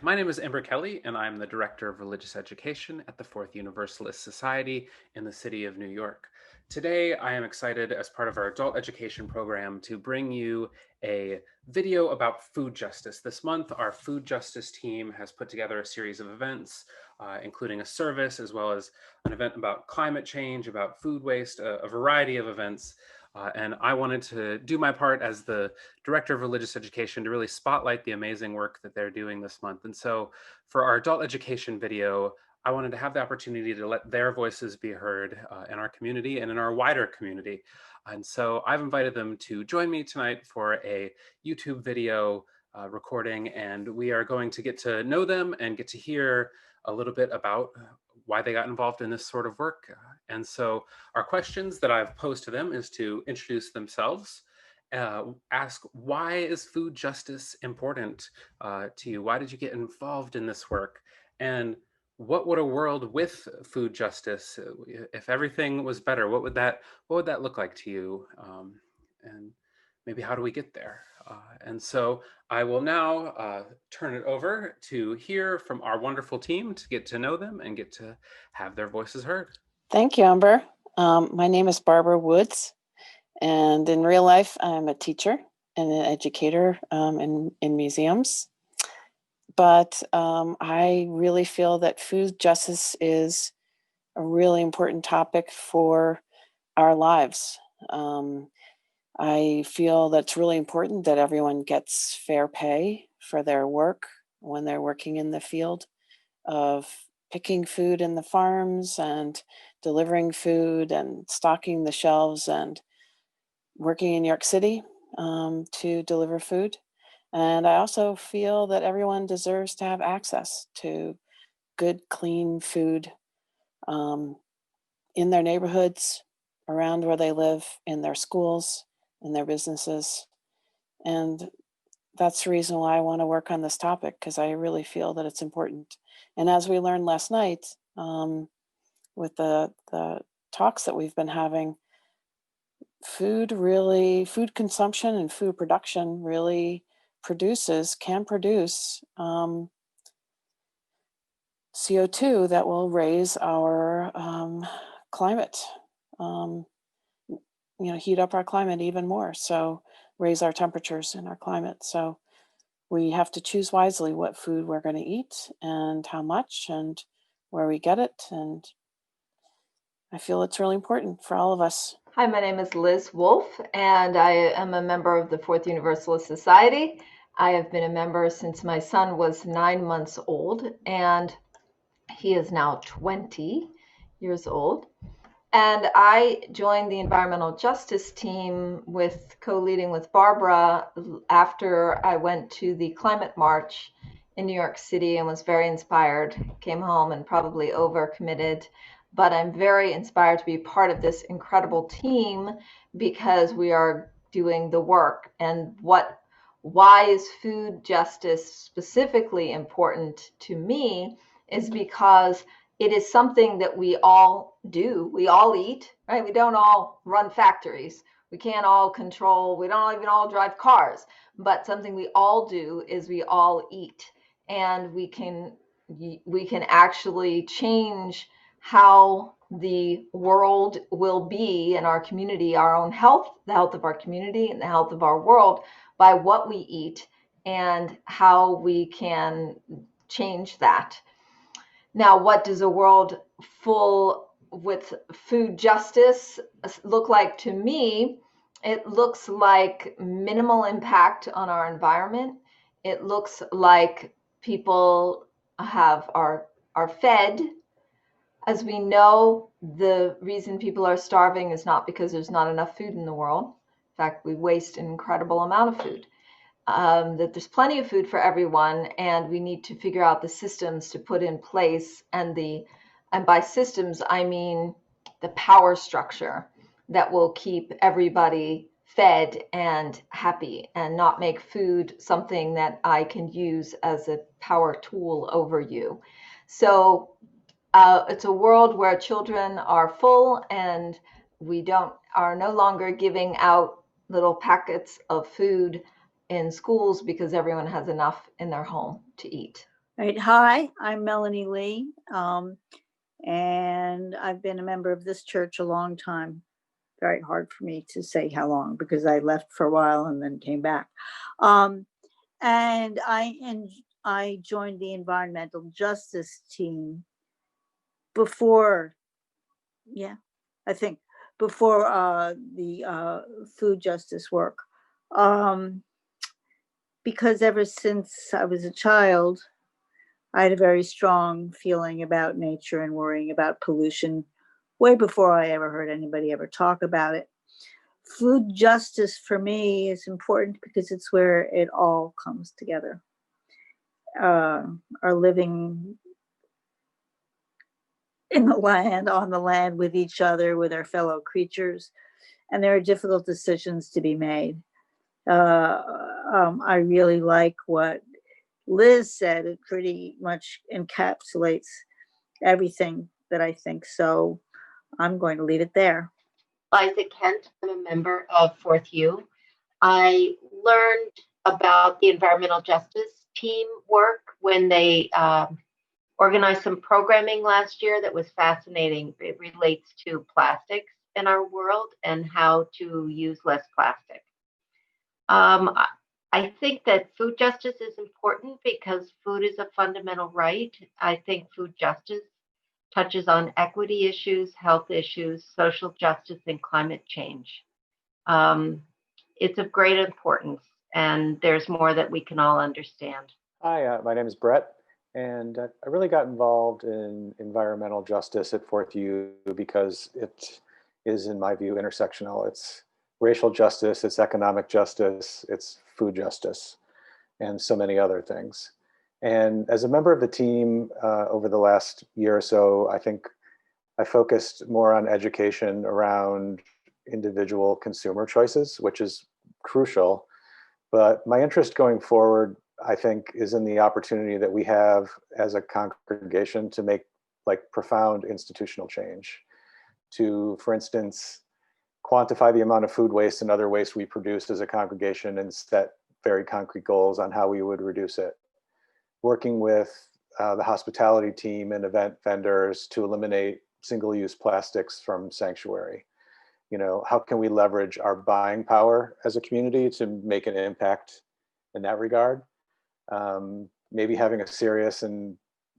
My name is Ember Kelley, and I'm the Director of Religious Education at the Fourth Universalist Society in the city of New York. Today, I am excited, as part of our adult education program, to bring you a video about food justice. This month, our food justice team has put together a series of events, including a service, as well as an event about climate change, about food waste, a variety of events. And I wanted to do my part as the director of religious education to really spotlight the amazing work that they're doing this month. And so for our adult education video, I wanted to have the opportunity to let their voices be heard in our community and in our wider community. And so I've invited them to join me tonight for a YouTube video recording, and we are going to get to know them and get to hear a little bit about why they got involved in this sort of work. And so our questions that I've posed to them is to introduce themselves, ask, why is food justice important to you? Why did you get involved in this work? And what would a world with food justice, if everything was better, what would that look like to you? And maybe how do we get there? And so I will now turn it over to hear from our wonderful team, to get to know them and get to have their voices heard. Thank you, Amber. My name is Barbara Woods, and in real life, I'm a teacher and an educator in museums. But I really feel that food justice is a really important topic for our lives. I feel that's really important that everyone gets fair pay for their work when they're working in the field of picking food in the farms and delivering food and stocking the shelves and working in New York City to deliver food. And I also feel that everyone deserves to have access to good, clean food um, in their neighborhoods, around where they live, in their schools, in their businesses. And that's the reason why I want to work on this topic, because I really feel that it's important. And as we learned last night with the talks that we've been having, food consumption and food production really can produce CO2 that will raise our climate, heat up our climate even more. So raise our temperatures in our climate. So we have to choose wisely what food we're going to eat and how much and where we get it. And I feel it's really important for all of us. Hi, my name is Liz Wolfe, and I am a member of the Fourth Universalist Society. I have been a member since my son was 9 months old, and he is now 20 years old. And I joined the environmental justice team with co-leading with Barbara after I went to the climate march in New York City and was very inspired, came home and probably overcommitted. But I'm very inspired to be part of this incredible team because we are doing the work. And why is food justice specifically important to me is because it is something that we all do. We all eat, right? We don't all run factories. We can't all control, we don't even all drive cars, but something we all do is we all eat. And we can actually change how the world will be in our community, our own health, the health of our community and the health of our world by what we eat and how we can change that. Now, what does a world full with food justice look like to me? It looks like minimal impact on our environment. It looks like people are fed. As we know, the reason people are starving is not because there's not enough food in the world. In fact, we waste an incredible amount of food. That there's plenty of food for everyone, and we need to figure out the systems to put in place. And by systems, I mean the power structure that will keep everybody fed and happy and not make food something that I can use as a power tool over you. So it's a world where children are full and we are no longer giving out little packets of food in schools because everyone has enough in their home to eat. Right. Hi, I'm Melanie Lee, and I've been a member of this church a long time. Very hard for me to say how long because I left for a while and then came back. Um, and I joined the environmental justice team before, yeah, I think before the food justice work, um, because ever since I was a child, I had a very strong feeling about nature and worrying about pollution way before I ever heard anybody ever talk about it. Food justice for me is important because it's where it all comes together. Uh, our living in the land, on the land, with each other, with our fellow creatures, and there are difficult decisions to be made. I really like what Liz said. It pretty much encapsulates everything that I think. So I'm going to leave it there. Liza Kent. I'm a member of Fourth U. I learned about the environmental justice team work when they organized some programming last year that was fascinating. It relates to plastics in our world and how to use less plastic. I think that food justice is important because food is a fundamental right. I think food justice touches on equity issues, health issues, social justice, and climate change. Um, it's of great importance, and there's more that we can all understand. Hi, my name is Brett, and I really got involved in environmental justice at Fourth U because it is, in my view, intersectional. It's racial justice, it's economic justice, it's food justice, and so many other things. And as a member of the team over the last year or so, I think I focused more on education around individual consumer choices, which is crucial. But my interest going forward, I think, is in the opportunity that we have as a congregation to make like profound institutional change. To, for instance, quantify the amount of food waste and other waste we produce as a congregation and set very concrete goals on how we would reduce it. Working with the hospitality team and event vendors to eliminate single-use plastics from sanctuary. You know, how can we leverage our buying power as a community to make an impact in that regard? Maybe having a serious and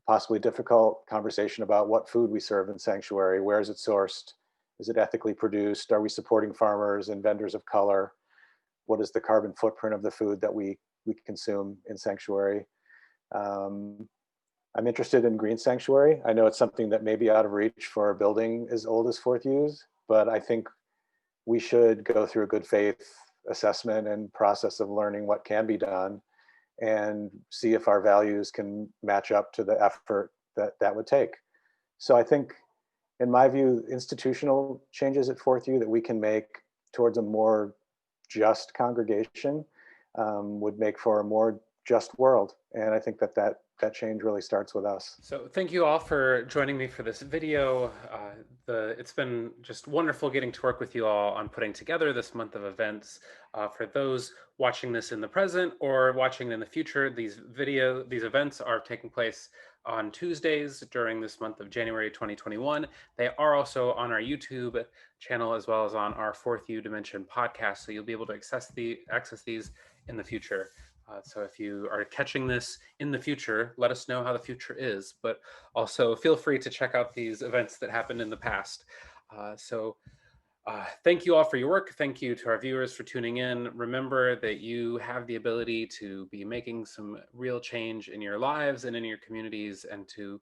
possibly difficult conversation about what food we serve in sanctuary. Where is it sourced? Is it ethically produced? Are we supporting farmers and vendors of color? What is the carbon footprint of the food that we consume in sanctuary? I'm interested in green sanctuary. I know it's something that may be out of reach for a building as old as Fourth U's, but I think we should go through a good faith assessment and process of learning what can be done and see if our values can match up to the effort that would take. So I think, in my view, institutional changes at Fourth U that we can make towards a more just congregation would make for a more just world. And I think that change really starts with us. So thank you all for joining me for this video. It's been just wonderful getting to work with you all on putting together this month of events. For those watching this in the present or watching in the future, these events are taking place on Tuesdays during this month of January 2021. They are also on our YouTube channel as well as on our Fourth U Dimension podcast, so you'll be able to access these in the future. So if you are catching this in the future, let us know how the future is, but also feel free to check out these events that happened in the past. Thank you all for your work. Thank you to our viewers for tuning in. Remember that you have the ability to be making some real change in your lives and in your communities, and to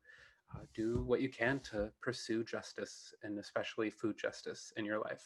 do what you can to pursue justice, and especially food justice in your life.